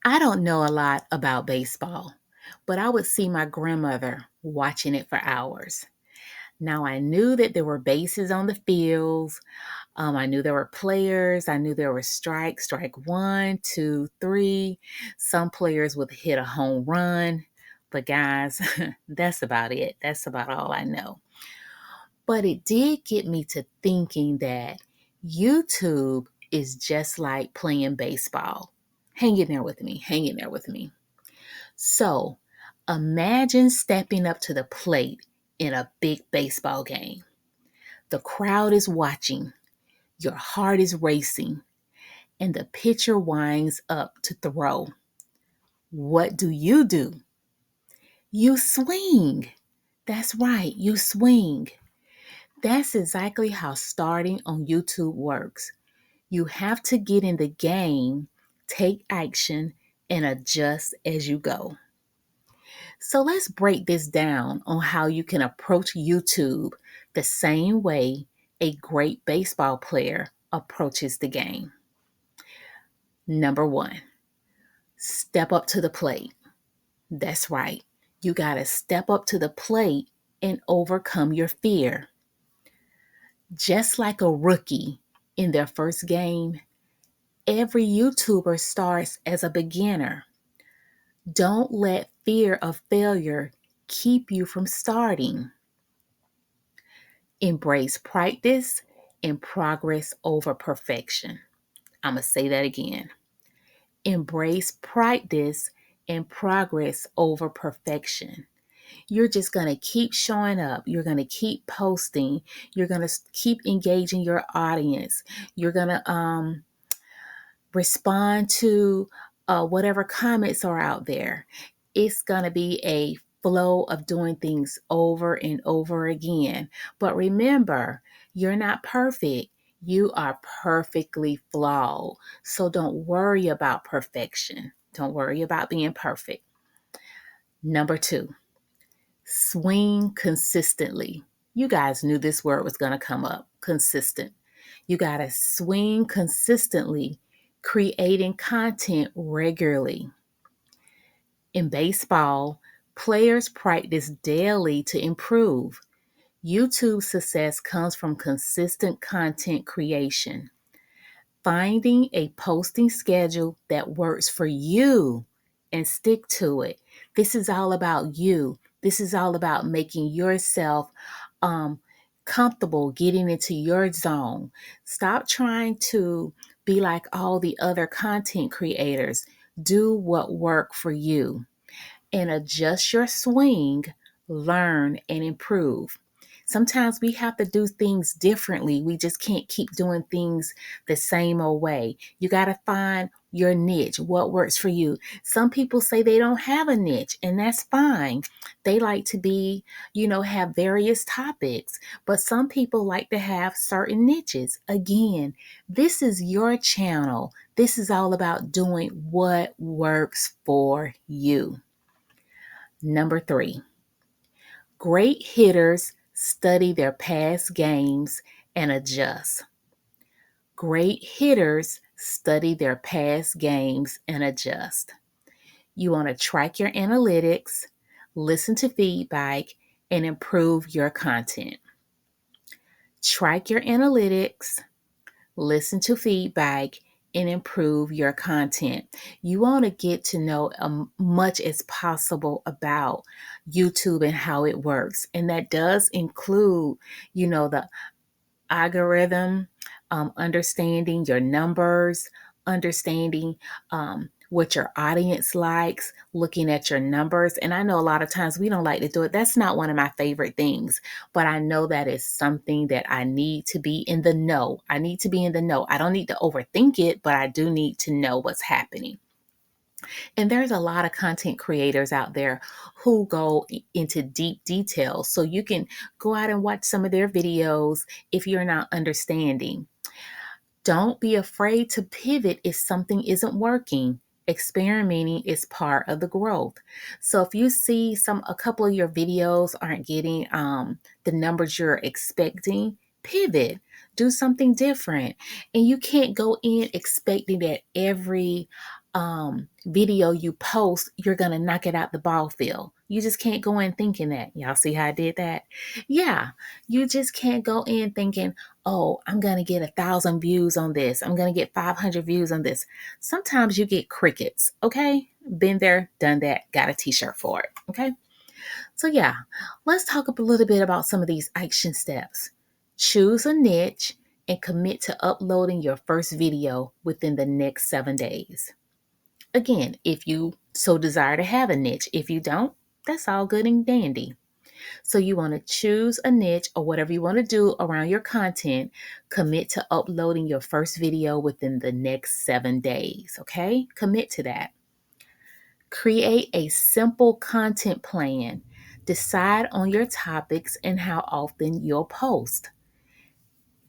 I don't know a lot about baseball, but I would see my grandmother watching it for hours. Now, I knew that there were bases on the fields. I knew there were players. I knew there were strikes, strike one, two, three. Some players would hit a home run. But guys, that's about it. That's about all I know. But it did get me to thinking that YouTube is just like playing baseball. Hang in there with me. Hang in there with me. So imagine stepping up to the plate in a big baseball game. The crowd is watching, your heart is racing, and the pitcher winds up to throw. What do? You swing. That's right, you swing. That's exactly how starting on YouTube works. You have to get in the game, take action, and adjust as you go. So let's break this down on how you can approach YouTube the same way a great baseball player approaches the game. Number one, step up to the plate. That's right. You got to step up to the plate and overcome your fear. Just like a rookie in their first game, every YouTuber starts as a beginner. Don't let fear of failure keep you from starting. Embrace practice and progress over perfection. I'm going to say that again. Embrace practice and progress over perfection. You're just going to keep showing up. You're going to keep posting. You're going to keep engaging your audience. You're going to respond to whatever comments are out there. It's going to be a flow of doing things over and over again. But remember, you're not perfect. You are perfectly flawed. So don't worry about perfection. Don't worry about being perfect. Number two, swing consistently. You guys knew this word was going to come up, consistent. You got to swing consistently, creating content regularly. In baseball, players practice daily to improve. YouTube success comes from consistent content creation. Finding a posting schedule that works for you and stick to it. This is all about you. This is all about making yourself um, comfortable, getting into your zone. Stop trying to be like all the other content creators. Do what works for you and adjust your swing, learn, and improve. Sometimes we have to do things differently. We just can't keep doing things the same old way. You got to find your niche, what works for you. Some people say they don't have a niche, and that's fine. They like to have various topics, but some people like to have certain niches. Again, this is your channel. This is all about doing what works for you. Number three, great hitters study their past games and adjust. Great hitters study their past games and adjust. You want to track your analytics, listen to feedback, and improve your content. Track your analytics, listen to feedback, and improve your content. You want to get to know as much as possible about YouTube and how it works. And that does include, the algorithm, understanding your numbers, understanding what your audience likes, looking at your numbers. And I know a lot of times we don't like to do it. That's not one of my favorite things, but I know that is something that I need to be in the know. I need to be in the know. I don't need to overthink it, but I do need to know what's happening. And there's a lot of content creators out there who go into deep details. So you can go out and watch some of their videos if you're not understanding. Don't be afraid to pivot if something isn't working. Experimenting is part of the growth. So if you see a couple of your videos aren't getting the numbers you're expecting, pivot, do something different. And you can't go in expecting that every video you post, you're going to knock it out the ball field. You just can't go in thinking that. Y'all see how I did that? Yeah, you just can't go in thinking, oh, I'm going to get 1,000 views on this. I'm going to get 500 views on this. Sometimes you get crickets, okay? Been there, done that, got a t-shirt for it, okay? So yeah, let's talk a little bit about some of these action steps. Choose a niche and commit to uploading your first video within the next 7 days. Again, if you so desire to have a niche, if you don't, that's all good and dandy. So you want to choose a niche or whatever you want to do around your content, commit to uploading your first video within the next 7 days, okay? Commit to that. Create a simple content plan. Decide on your topics and how often you'll post.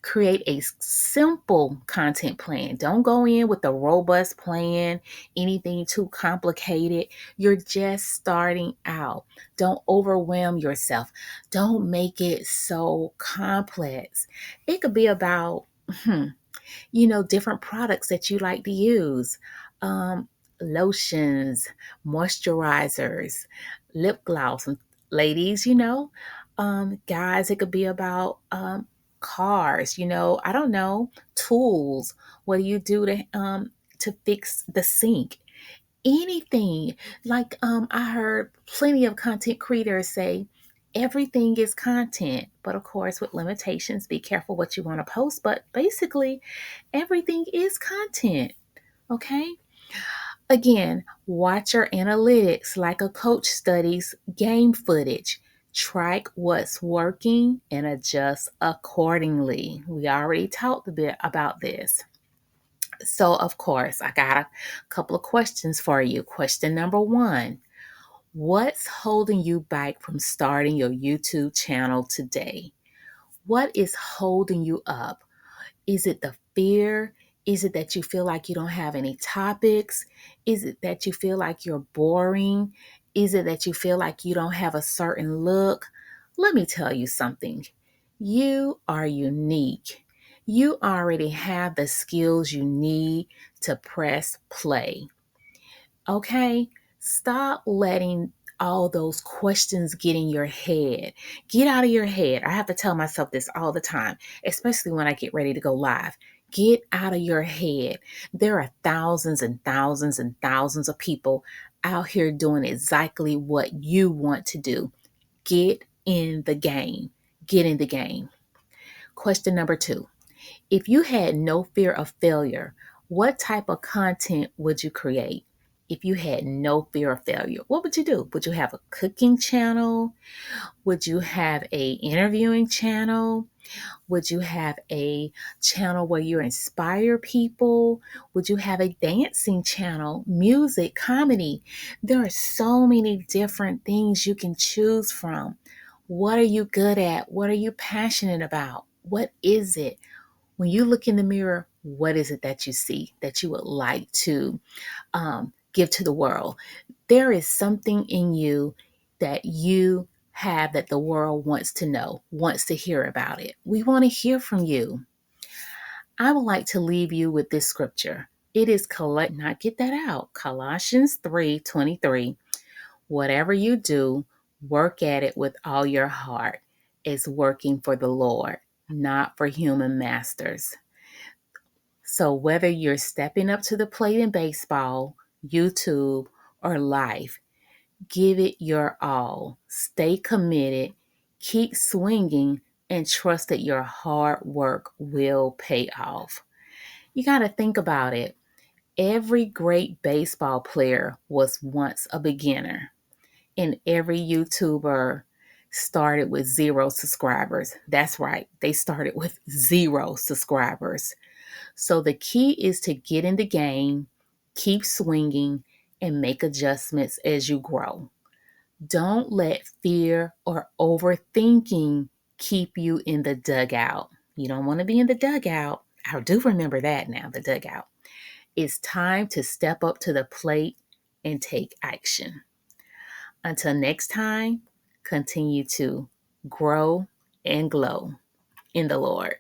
Create a simple content plan. Don't go in with a robust plan, anything too complicated. You're just starting out. Don't overwhelm yourself. Don't make it so complex. It could be about, different products that you like to use. Um, Lotions, moisturizers, lip gloss. Ladies, guys, it could be about cars, I don't know, tools. What do you do to fix the sink? Anything. Like I heard plenty of content creators say everything is content, but of course with limitations. Be careful what you want to post, but basically everything is content. Okay? Again, watch your analytics like a coach studies game footage. Track what's working and adjust accordingly. We already talked a bit about this. So, of course, I got a couple of questions for you. Question number 1: what's holding you back from starting your YouTube channel today? What is holding you up? Is it the fear? Is it that you feel like you don't have any topics? Is it that you feel like you're boring? Is it that you feel like you don't have a certain look? Let me tell you something. You are unique. You already have the skills you need to press play. Okay? Stop letting all those questions get in your head. Get out of your head. I have to tell myself this all the time, especially when I get ready to go live. Get out of your head. There are thousands and thousands and thousands of people out here doing exactly what you want to do. Get in the game. Get in the game. Question number 2: if you had no fear of failure, what type of content would you create? If you had no fear of failure, what would you do? Would you have a cooking channel? Would you have a interviewing channel? Would you have a channel where you inspire people? Would you have a dancing channel, music, comedy? There are so many different things you can choose from. What are you good at? What are you passionate about? What is it? When you look in the mirror, what is it that you see that you would like to give to the world? There is something in you that you have that the world wants to know, wants to hear about it. We want to hear from you. I would like to leave you with this scripture. It is not get that out. Colossians 3:23. Whatever you do, work at it with all your heart. It's working for the Lord, not for human masters. So whether you're stepping up to the plate in baseball, YouTube, or life, give it your all. Stay committed, keep swinging, and trust that your hard work will pay off. You got to think about it. Every great baseball player was once a beginner, and every YouTuber started with 0 subscribers. That's right, they started with 0 subscribers. So the key is to get in the game, keep swinging, and make adjustments as you grow. Don't let fear or overthinking keep you in the dugout. You don't want to be in the dugout. I do remember that now, the dugout. It's time to step up to the plate and take action. Until next time, continue to grow and glow in the Lord.